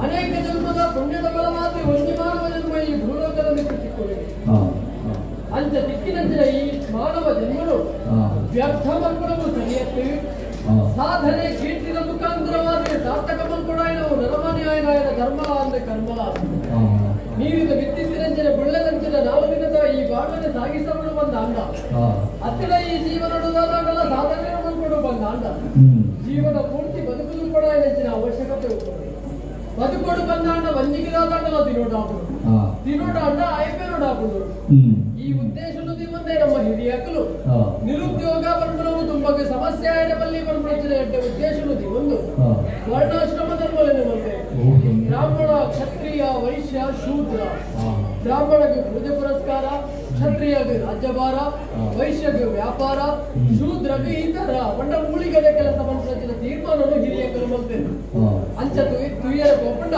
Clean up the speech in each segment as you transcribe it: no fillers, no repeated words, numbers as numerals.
ಅನೇಕ ಜನ್ಮದ ಪುಣ್ಯದ ಬಲವಾದ ಒಂದು ಮಾನವ ಜನ್ಮ ಈ ಭೂಲೋಕದಲ್ಲಿ ಕಟ್ಟಿಕೊಳ್ಳಿದೆ. ಅಂಚ ದಿಕ್ಕಿನಂಚಿನ ಈ ಮಾನವ ಜನ್ಮನು ವ್ಯರ್ಥ ಮಕ್ಕಳನ್ನು ಸರಿಯತ್ತೆ ಸಾಧನೆ ಕೀರ್ತಿನ ಮುಖಾಂತರವಾದರೆ ಸಾರ್ಥಕ ಮಕ್ಕಳಾಯನವು ನರಮನ್ಯಾಯನಾಯನ ಧರ್ಮ ಅಂದ್ರೆ ಕರ್ಮ ನೀರಿದ ಬಿತ್ತಿಸಿರಂಚಿನ ಬುಳ್ಳೆದಂಚಿನ ನಾವು ದಿನದ ಈ ಬಾಳನೆ ಸಾಗಿಸಲು ಬಂದ ಅಂಡ ಅತ್ತಿನ ಈ ಜೀವನಡುದಾಗಲ ಸಾಧನೆ ಮಕ್ಕಳು ಬಂದ ಅಂಡ ಜೀವನ ಪೂರ್ತಿ ಬದುಕಲು ಕೂಡ ನೆಂಚಿನ ಅವಶ್ಯಕತೆ ಉಂಟು ಬದುಕೋಡು ಬಂದಾಂಡ ವಂಜಿಗಿದಾಗಲ್ಲ ತಿನ್ನೋಡಾಂಡ ಆಯ್ಪೇನೋಡಾಕುದು ಈ ಉದ್ದೇಶನು ದಿವಂದೇ ನಮ್ಮ ಹಿರಿಯಕಲು ನಿರುದ್ಯೋಗ ಪರಮರವು ತುಂಬಗೆ ಸಮಸ್ಯೆ ಆಯ್ದ ಬಲ್ಲಿ ಪರಮರಚನೆ ಎಡ್ಡೆ ಉದ್ದೇಶನು ದಿವಂದು ವರ್ಣಾಶ್ರಮ ಧರ್ಮಲೇನೆ ಬಂದೆ ಬ್ರಾಹ್ಮಣ ಕ್ಷತ್ರಿಯ ವೈಶ್ಯ ಶೂದ್ರ ಬ್ರಾಹ್ಮಣಗೆ ಪೂಜೆ ಪುರಸ್ಕಾರ ಕ್ಷತ್ರಿಯಗೆ ರಾಜ್ಯಭಾರ ವೈಶ್ಯಗೆ ವ್ಯಾಪಾರ ಶೂದ್ರಗೆ ಈ ತರ ಒಂಡ ಮೂಳಿಗದ ಕೆಲಸ ಪರಮರಚನೆ ತೀರ್ಮಾನನು ಹಿರಿಯಕಲು ಬಂದೆ ಅಂಚತು ತುಯ್ಯರ ಕೋಪಂಡ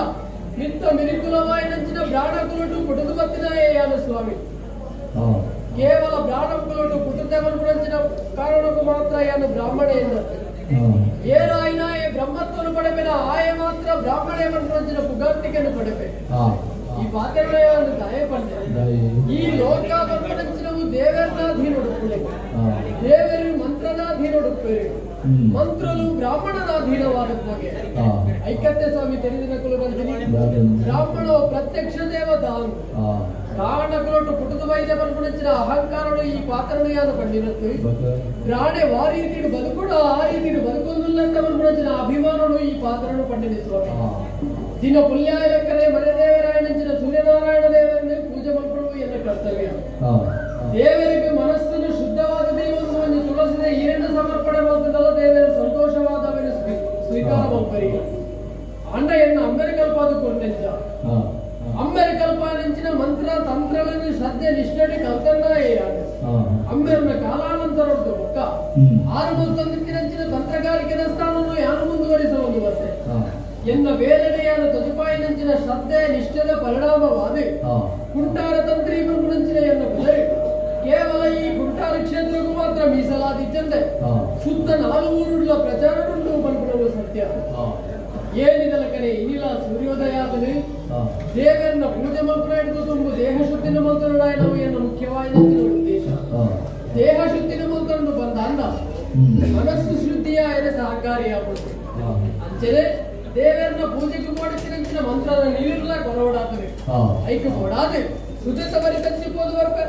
ನಿತ್ತ ಮಿರಿಕುಲವಾಯಿ ನಂಚಿನ ಬ್ರಾಹ್ಮಣ ಕುಲಟು ಕುಟುದು ಬತ್ತಿನಾಯ ಸ್ವಾಮಿ ಕೇವಲ ಬ್ರಾಹ್ಮಣ ಕುಲಟು ಕುಟುಂಬ ಕಾರಣಕ್ಕೂ ಮಾತ್ರ ಯಾನು ಬ್ರಾಹ್ಮಣ ಎಂದತ್ತೆ ಏನಾಯಿನ ಬ್ರಹ್ಮತ್ವನು ಪಡೆಪೆನ ಆಯ ಮಾತ್ರ ಬ್ರಾಹ್ಮಣ ಮಂತ್ರಂಚಿನ ಪುಗಾರ್ತಿಕೆಯನ್ನು ಪಡೆಪೆ ಈ ಪಾತ್ರಗಳನ್ನು ದಯ ಪಡೆದೆ ಈ ಲೋಕ ಬ್ರಹ್ಮಣಂಚಿನವು ದೇವರನಾಧೀನೊಡುಪ್ಪೆ ದೇವರು ಮಂತ್ರನಾಧೀನೊಡುಪ್ಪೇರು ಮಂತ್ರಲು ಬ್ರಾಹ್ಮಣನಾಧೀನವಾದಕ್ಕೆ ಐಕತ್ಯ ಸ್ವಾಮಿ ತೆರೆದಿನ ಕುಲ ಬಂದಿನಿ ಬ್ರಾಹ್ಮಣ ಪ್ರತ್ಯಕ್ಷ ದೇವತಾ ಕಾರಣ ಕುಲಟು ಪುಟುದು ವೈದ್ಯ ಬರ್ಪುಣಿನ ಅಹಂಕಾರಗಳು ಈ ಪಾತ್ರನು ಯಾರು ಕಂಡಿರುತ್ತೆ ಪ್ರಾಣೆ ವಾ ರೀತಿಡು ಬದುಕುಡ ಆ ರೀತಿಡು ಬದುಕೊಂದಿಲ್ಲಂತ ಬರ್ಪುಣಿನ ಅಭಿಮಾನಗಳು ಈ ಪಾತ್ರನು ಕಂಡಿನಿಸುವ ದಿನ ಪುಲ್ಯಾಯ ಲೆಕ್ಕನೆ ಮನೆ ದೇವರಾಯನಂಚಿನ ಸೂರ್ಯನಾರಾಯಣ ದೇವರನ್ನೇ ಪೂಜೆ ಮಾಡ್ಕೊಳ್ಳುವ ಎನ್ನ ಕರ್ತವ್ಯ ದೇವರಿಗೆ ಮನಸ್ಸನ್ನು ಶುದ್ಧವಾದ ದೇವರನ್ನು ತುಳಸಿದ ಈರನ್ನು ಸಮರ್ಪಣೆ ಮಾಡುತ್ತದಲ್ಲ ದೇವರ ಸಂತೋಷವಾದವನ ಸ್ವೀಕಾರ ಮಾಡ್ತಾರೆ ಅಂಡ ಎನ್ನ ಅಂಬೆರಿಕಲ್ಪಾದ ಕೊರ್ನೆಂಚ ಅಂಬೆರಿಕಲ್ಪಾನೆಂಚಿನ ಮಂತ್ರ ತಂತ್ರಗಳನ್ನು ಶ್ರದ್ಧೆ ನಿಷ್ಠೆ ಕಲ್ತನ್ನ ಅಂಬೆರನ ಕಾಲಾನಂತರ ಒಕ್ಕ 691 ತಂತ್ರಗಾರಿಕೆ ಸ್ಥಾನವನ್ನು ಯಾರು ಮುಂದುವರಿಸುವುದು ಬಸ್ಸೆ ಎನ್ನ ಬೇರೆನೆಯಾದ ತದುಪಾಯಿನಂಚಿನ ಶ್ರದ್ಧೆ ನಿಷ್ಠದ ಪರಿಣಾಮವಾದ ಕುಂಟಾರ ತಂತ್ರಿ ಮುಂಚಿನ ಎನ್ನ ಬೆಲೆ ಕೇವಲ ಈ ಕುಂಟಾರ ಕ್ಷೇತ್ರಕ್ಕೂ ಮಾತ್ರ ಮೀಸಲಾದಿದ್ದಂತೆ ಸುತ್ತ 4 ಊರುಗಳ ಪ್ರಚಾರವನ್ನು ಬಂದ್ಬಿಡುವ ಸತ್ಯ ಏನಿದಲ ಕಡೆ ಇನ್ನಿಲ್ಲ ಸೂರ್ಯೋದಯ ಆಗಲಿ ದೇವರನ್ನ ಪೂಜೆ ಮಂತ್ರ ಹಿಡಿದು ತುಂಬು ದೇಹ ಶುದ್ಧಿನ ಮಂತ್ರನಾಯನವು ಎನ್ನ ಮುಖ್ಯವಾದ ಉದ್ದೇಶ ದೇಹ ಶುದ್ಧಿನ ಮಂತ್ರವನ್ನು ಬಂದ ಅಂದ ಮನಸ್ಸು ಶುದ್ಧಿಯ ಸಹಕಾರಿಯಾಗುತ್ತದೆ ಅಂಚನೆ ದೇವರನ್ನ ಪೂಜೆಗೆ ಮಾಡುತ್ತಿನ ಮಂತ್ರದ ನೀರಿಲ್ಲ ಕೊರವಡಾತದೆ ಐಕ್ಯ ಕೊಡಾದೆ ಸುಜತ ಬರಿ ಕಚ್ಚಿಬೋದು ಬರ್ಕ